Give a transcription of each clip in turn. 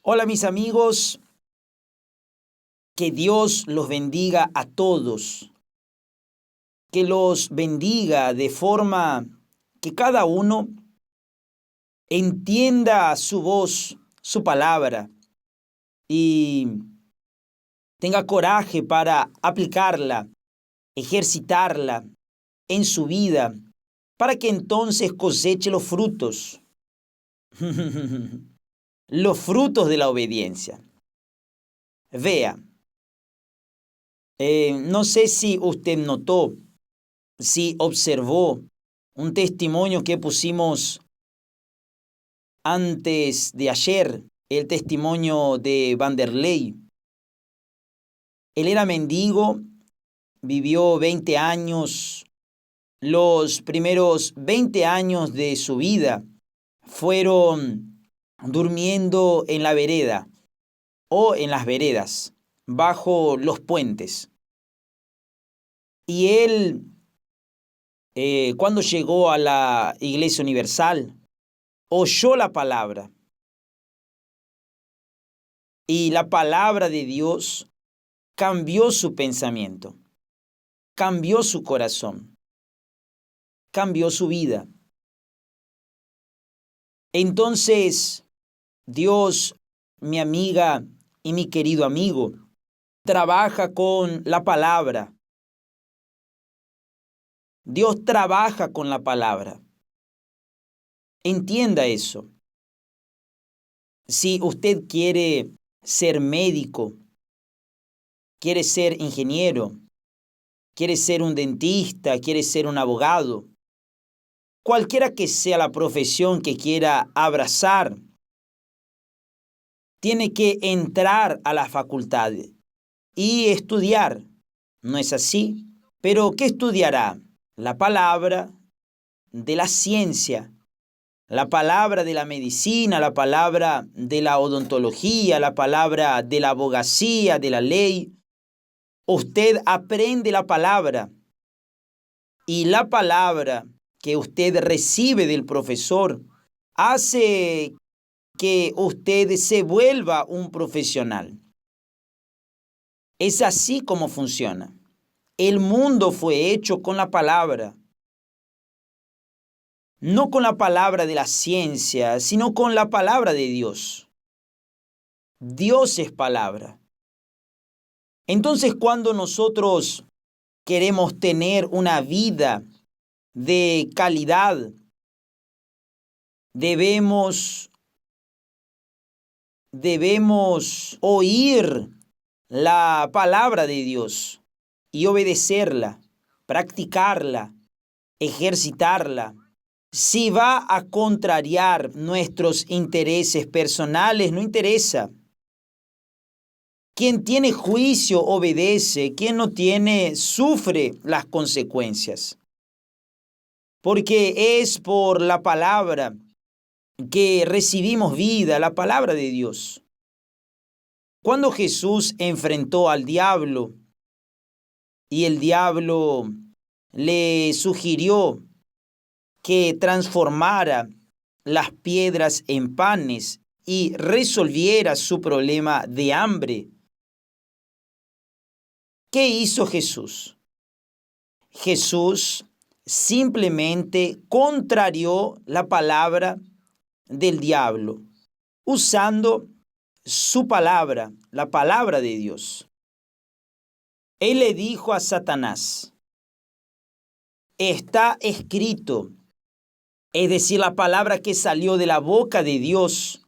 Hola mis amigos, que Dios los bendiga a todos, que los bendiga de forma que cada uno entienda su voz, su palabra y tenga coraje para aplicarla, ejercitarla en su vida, para que entonces coseche los frutos, los frutos de la obediencia. Vea. No sé si usted notó, si observó un testimonio que pusimos antes de ayer, el testimonio de Vanderlei. Él era mendigo, vivió 20 años, los primeros 20 años de su vida fueron durmiendo en la vereda o en las veredas, bajo los puentes. Y él, cuando llegó a la Iglesia Universal, oyó la palabra. Y la palabra de Dios cambió su pensamiento, cambió su corazón, cambió su vida. Entonces, Dios, mi amiga y mi querido amigo, trabaja con la palabra. Dios trabaja con la palabra. Entienda eso. Si usted quiere ser médico, quiere ser ingeniero, quiere ser un dentista, quiere ser un abogado, cualquiera que sea la profesión que quiera abrazar, tiene que entrar a la facultad y estudiar. ¿No es así? Pero ¿qué estudiará? La palabra de la ciencia, la palabra de la medicina, la palabra de la odontología, la palabra de la abogacía, de la ley. Usted aprende la palabra y la palabra que usted recibe del profesor hace que usted se vuelva un profesional. Es así como funciona. El mundo fue hecho con la palabra. No con la palabra de la ciencia, sino con la palabra de Dios. Dios es palabra. Entonces, cuando nosotros queremos tener una vida de calidad, debemos oír la palabra de Dios y obedecerla, practicarla, ejercitarla. Si va a contrariar nuestros intereses personales, no interesa. Quien tiene juicio obedece, quien no tiene sufre las consecuencias. Porque es por la palabra que recibimos vida, la palabra de Dios. Cuando Jesús enfrentó al diablo y el diablo le sugirió que transformara las piedras en panes y resolviera su problema de hambre, ¿qué hizo Jesús? Jesús simplemente contrarió la palabra del diablo, usando su palabra, la palabra de Dios. Él le dijo a Satanás, está escrito, es decir, la palabra que salió de la boca de Dios,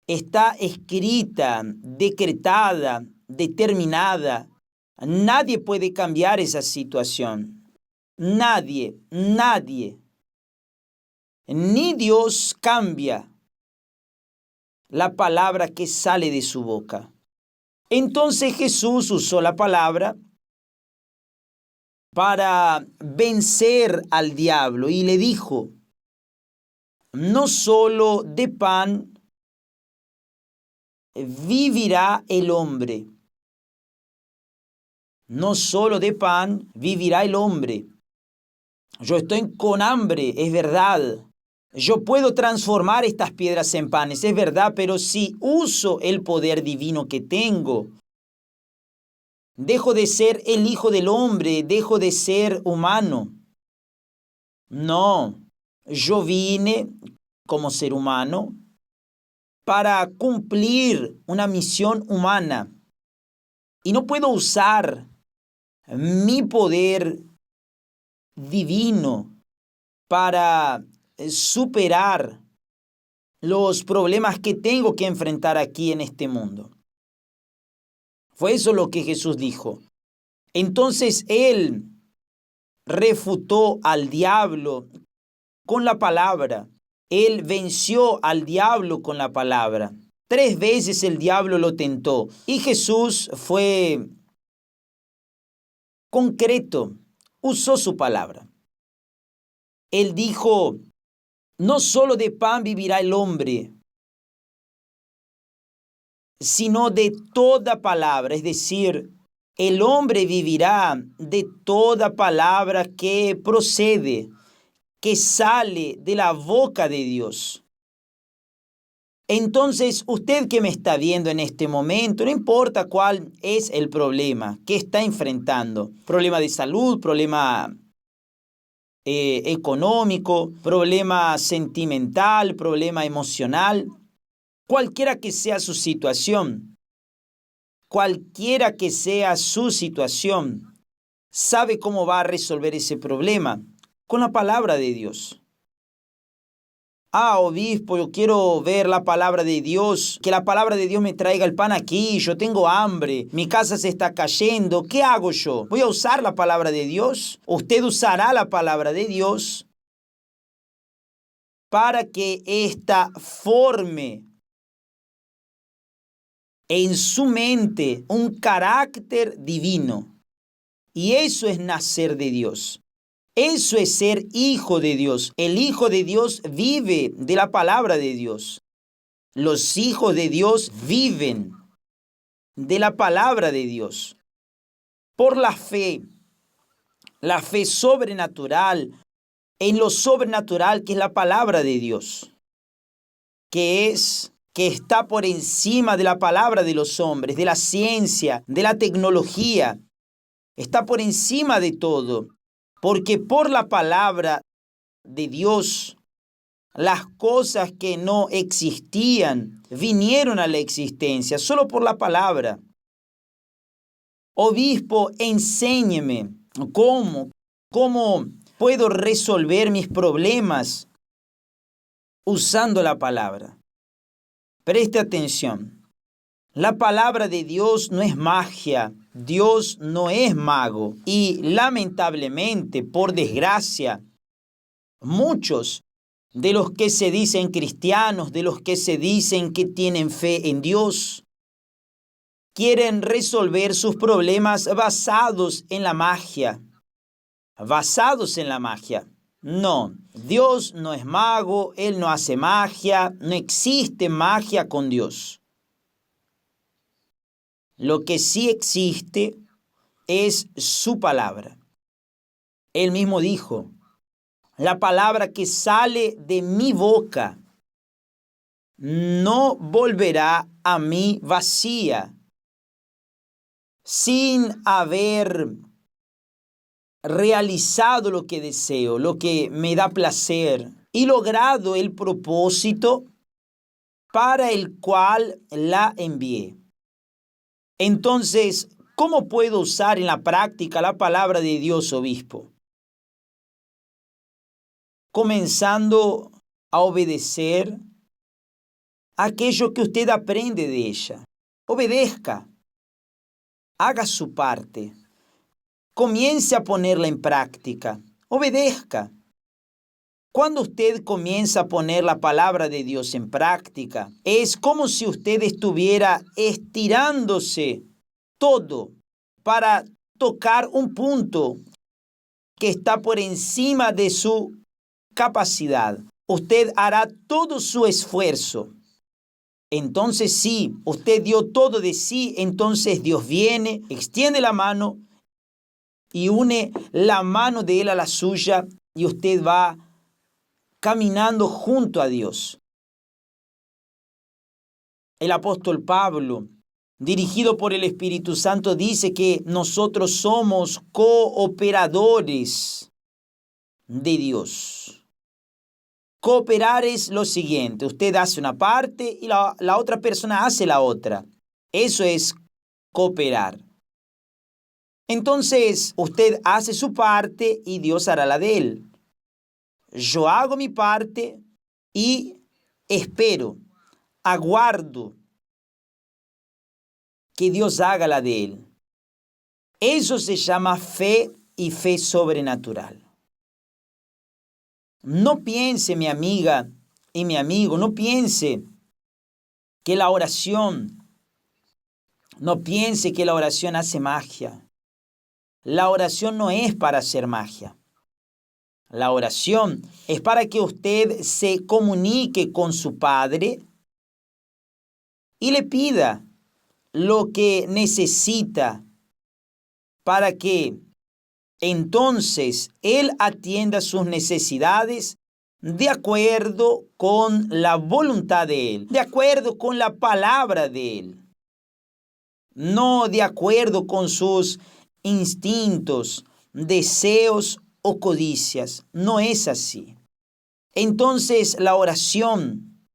está escrita, decretada, determinada. Nadie puede cambiar esa situación. Nadie. Ni Dios cambia la palabra que sale de su boca. Entonces Jesús usó la palabra para vencer al diablo y le dijo, no solo de pan vivirá el hombre. No solo de pan vivirá el hombre. Yo estoy con hambre, es verdad, Yo puedo transformar estas piedras en panes, es verdad, pero si uso el poder divino que tengo, dejo de ser el Hijo del Hombre, dejo de ser humano. No, yo vine como ser humano para cumplir una misión humana y no puedo usar mi poder divino para superar los problemas que tengo que enfrentar aquí en este mundo. Fue eso lo que Jesús dijo. Entonces Él refutó al diablo con la palabra. Él venció al diablo con la palabra. 3 veces el diablo lo tentó y Jesús fue concreto, usó su palabra. Él dijo, no solo de pan vivirá el hombre, sino de toda palabra, es decir, el hombre vivirá de toda palabra que procede, que sale de la boca de Dios. Entonces, usted que me está viendo en este momento, no importa cuál es el problema que está enfrentando, problema de salud, problema económico, problema sentimental, problema emocional, cualquiera que sea su situación, sabe cómo va a resolver ese problema con la palabra de Dios. Obispo, yo quiero ver la palabra de Dios, que la palabra de Dios me traiga el pan aquí, yo tengo hambre, mi casa se está cayendo, ¿qué hago yo? ¿Voy a usar la palabra de Dios? Usted usará la palabra de Dios para que ésta forme en su mente un carácter divino. Y eso es nacer de Dios. Eso es ser hijo de Dios. El Hijo de Dios vive de la palabra de Dios. Los hijos de Dios viven de la palabra de Dios. Por la fe sobrenatural, en lo sobrenatural que es la palabra de Dios, que está por encima de la palabra de los hombres, de la ciencia, de la tecnología, está por encima de todo. Porque por la palabra de Dios, las cosas que no existían vinieron a la existencia, solo por la palabra. Obispo, enséñeme cómo puedo resolver mis problemas usando la palabra. Preste atención. La palabra de Dios no es magia, Dios no es mago y lamentablemente, por desgracia, muchos de los que se dicen cristianos, de los que se dicen que tienen fe en Dios, quieren resolver sus problemas basados en la magia. No, Dios no es mago, Él no hace magia, no existe magia con Dios. Lo que sí existe es su palabra. Él mismo dijo, la palabra que sale de mi boca no volverá a mí vacía, sin haber realizado lo que deseo, lo que me da placer y logrado el propósito para el cual la envié. Entonces, ¿cómo puedo usar en la práctica la palabra de Dios, obispo? Comenzando a obedecer aquello que usted aprende de ella. Obedezca, haga su parte, comience a ponerla en práctica, obedezca. Cuando usted comienza a poner la palabra de Dios en práctica, es como si usted estuviera estirándose todo para tocar un punto que está por encima de su capacidad. Usted hará todo su esfuerzo. Entonces sí, usted dio todo de sí, entonces Dios viene, extiende la mano y une la mano de Él a la suya y usted va caminando junto a Dios. El apóstol Pablo, dirigido por el Espíritu Santo, dice que nosotros somos cooperadores de Dios. Cooperar es lo siguiente: usted hace una parte y la otra persona hace la otra. Eso es cooperar. Entonces, usted hace su parte y Dios hará la de él. Yo hago mi parte y espero, aguardo que Dios haga la de él. Eso se llama fe y fe sobrenatural. No piense, mi amiga y mi amigo, no piense que la oración hace magia. La oración no es para hacer magia. La oración es para que usted se comunique con su Padre y le pida lo que necesita para que entonces Él atienda sus necesidades de acuerdo con la voluntad de Él, de acuerdo con la palabra de Él, no de acuerdo con sus instintos, deseos o codicias. No es así. Entonces, la oración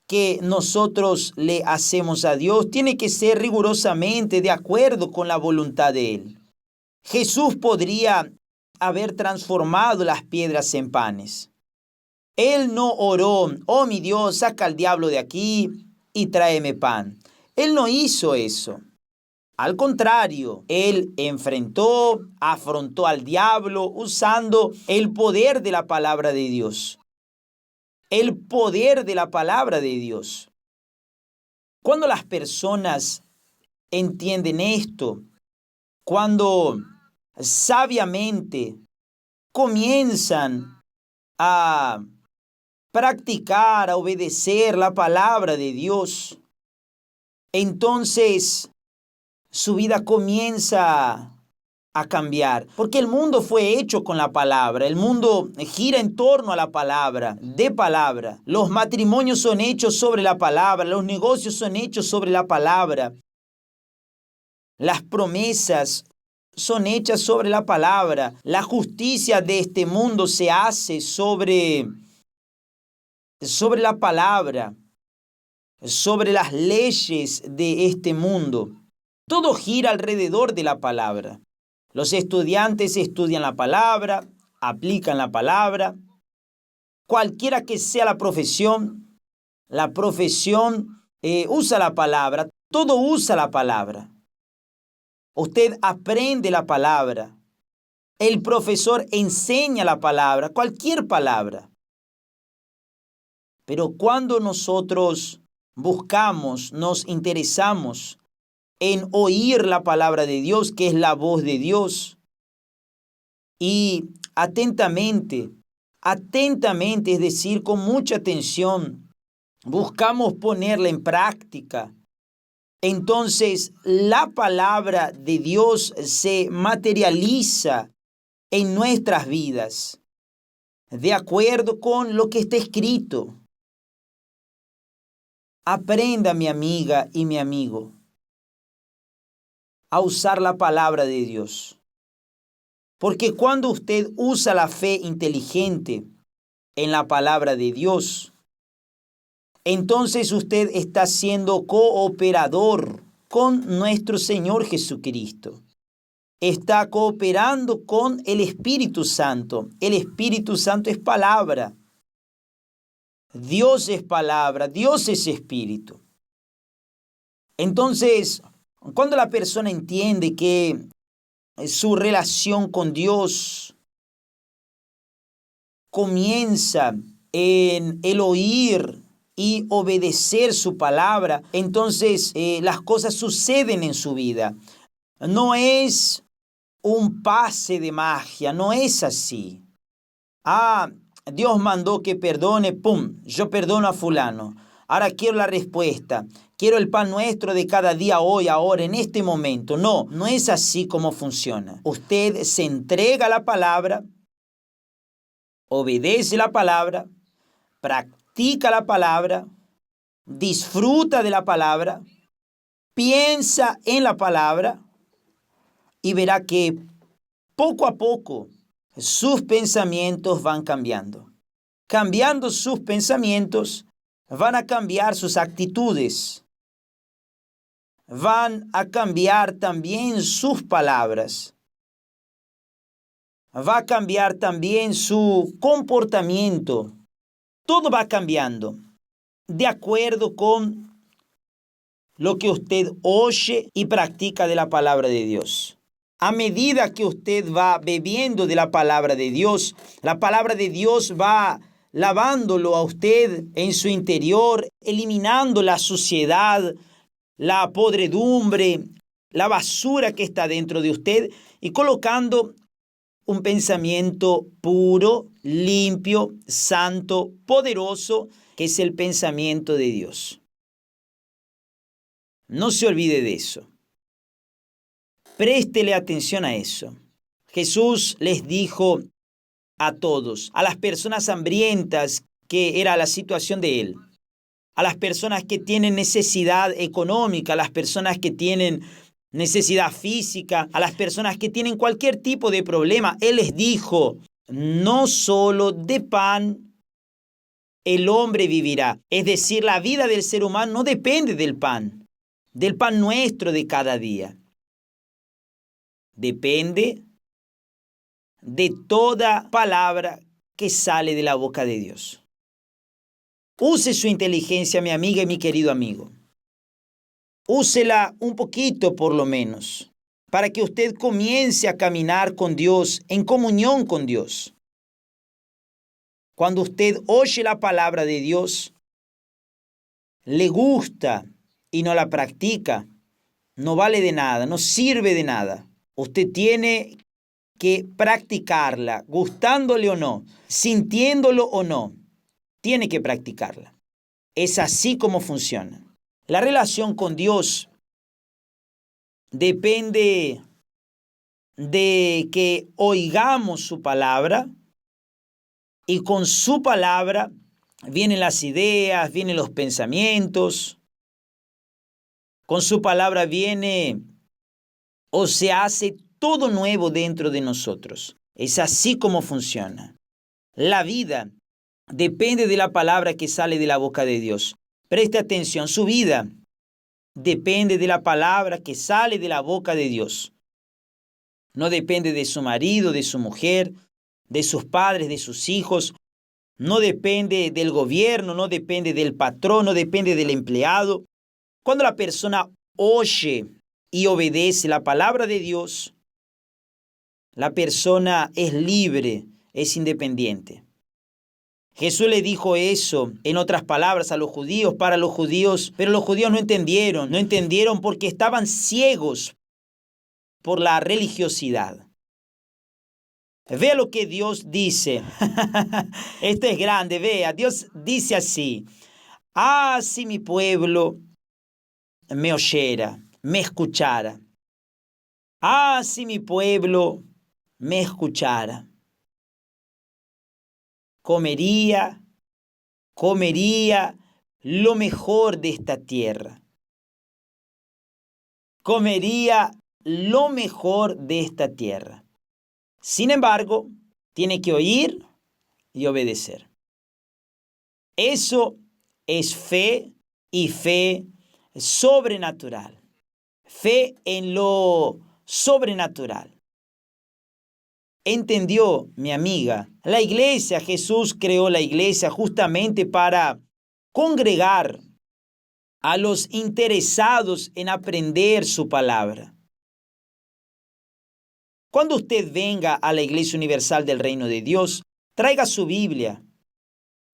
que nosotros le hacemos a Dios tiene que ser rigurosamente de acuerdo con la voluntad de Él. Jesús podría haber transformado las piedras en panes. Él no oró: oh mi Dios, saca al diablo de aquí y tráeme pan. Él no hizo eso. Al contrario, Él afrontó al diablo usando el poder de la palabra de Dios. El poder de la palabra de Dios. Cuando las personas entienden esto, cuando sabiamente comienzan a practicar, a obedecer la palabra de Dios, entonces su vida comienza a cambiar, porque el mundo fue hecho con la palabra, el mundo gira en torno a la palabra, de palabra. Los matrimonios son hechos sobre la palabra, los negocios son hechos sobre la palabra, las promesas son hechas sobre la palabra, la justicia de este mundo se hace sobre la palabra, sobre las leyes de este mundo. Todo gira alrededor de la palabra. Los estudiantes estudian la palabra, aplican la palabra. Cualquiera que sea la profesión usa la palabra, todo usa la palabra. Usted aprende la palabra. El profesor enseña la palabra, cualquier palabra. Pero cuando nosotros buscamos, nos interesamos en oír la palabra de Dios, que es la voz de Dios, y atentamente, es decir, con mucha atención, buscamos ponerla en práctica, entonces la palabra de Dios se materializa en nuestras vidas, de acuerdo con lo que está escrito. Aprenda, mi amiga y mi amigo, a usar la palabra de Dios. Porque cuando usted usa la fe inteligente en la palabra de Dios, entonces usted está siendo cooperador con nuestro Señor Jesucristo. Está cooperando con el Espíritu Santo. El Espíritu Santo es palabra. Dios es palabra, Dios es espíritu. Entonces, cuando la persona entiende que su relación con Dios comienza en el oír y obedecer su palabra, entonces las cosas suceden en su vida. No es un pase de magia, no es así. Dios mandó que perdone, ¡pum!, yo perdono a fulano. Ahora quiero la respuesta. Quiero el pan nuestro de cada día, hoy, ahora, en este momento. No, no es así como funciona. Usted se entrega a la palabra obedece la palabra, practica la palabra, disfruta de la palabra, piensa en la palabra y verá que poco a poco sus pensamientos van cambiando. Cambiando sus pensamientos, van a cambiar sus actitudes. Van a cambiar también sus palabras. Va a cambiar también su comportamiento. Todo va cambiando de acuerdo con lo que usted oye y practica de la palabra de Dios. A medida que usted va bebiendo de la palabra de Dios, la palabra de Dios va lavándolo a usted en su interior, eliminando la suciedad, la podredumbre, la basura que está dentro de usted y colocando un pensamiento puro, limpio, santo, poderoso, que es el pensamiento de Dios. No se olvide de eso. Préstele atención a eso. Jesús les dijo a todos, a las personas hambrientas, que era la situación de él, a las personas que tienen necesidad económica, a las personas que tienen necesidad física, a las personas que tienen cualquier tipo de problema, él les dijo, no solo de pan el hombre vivirá. Es decir, la vida del ser humano no depende del pan nuestro de cada día. Depende de toda palabra que sale de la boca de Dios. Use su inteligencia, mi amiga y mi querido amigo. Úsela un poquito por lo menos, para que usted comience a caminar con Dios, en comunión con Dios. Cuando usted oye la palabra de Dios, le gusta y no la practica, no vale de nada, no sirve de nada. Usted tiene que practicarla, gustándole o no, sintiéndolo o no, tiene que practicarla. Es así como funciona. La relación con Dios depende de que oigamos su palabra y con su palabra vienen las ideas, vienen los pensamientos. Con su palabra viene o se hace todo nuevo dentro de nosotros. Es así como funciona. La vida depende de la palabra que sale de la boca de Dios. Preste atención, su vida depende de la palabra que sale de la boca de Dios. No depende de su marido, de su mujer, de sus padres, de sus hijos. No depende del gobierno, no depende del patrón, no depende del empleado. Cuando la persona oye y obedece la palabra de Dios, la persona es libre, es independiente. Jesús le dijo eso, en otras palabras, a los judíos, para los judíos, pero los judíos no entendieron porque estaban ciegos por la religiosidad. Vea lo que Dios dice. Esto es grande, vea. Dios dice así: ah, si mi pueblo me oyera, me escuchara. Ah, si mi pueblo me escuchara. Comería lo mejor de esta tierra. Comería lo mejor de esta tierra. Sin embargo, tiene que oír y obedecer. Eso es fe y fe sobrenatural. Fe en lo sobrenatural. Entendió, mi amiga, la iglesia, Jesús creó la iglesia justamente para congregar a los interesados en aprender su palabra. Cuando usted venga a la Iglesia Universal del Reino de Dios, traiga su Biblia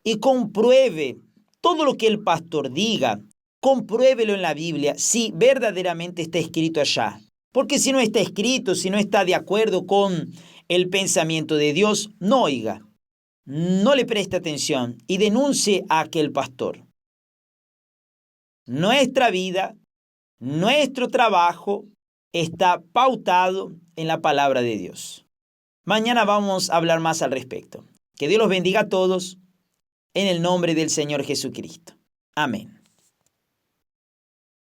y compruebe todo lo que el pastor diga. Compruébelo en la Biblia si verdaderamente está escrito allá. Porque si no está escrito, si no está de acuerdo con el pensamiento de Dios, no oiga, no le preste atención y denuncie a aquel pastor. Nuestra vida, nuestro trabajo está pautado en la palabra de Dios. Mañana vamos a hablar más al respecto. Que Dios los bendiga a todos en el nombre del Señor Jesucristo. Amén.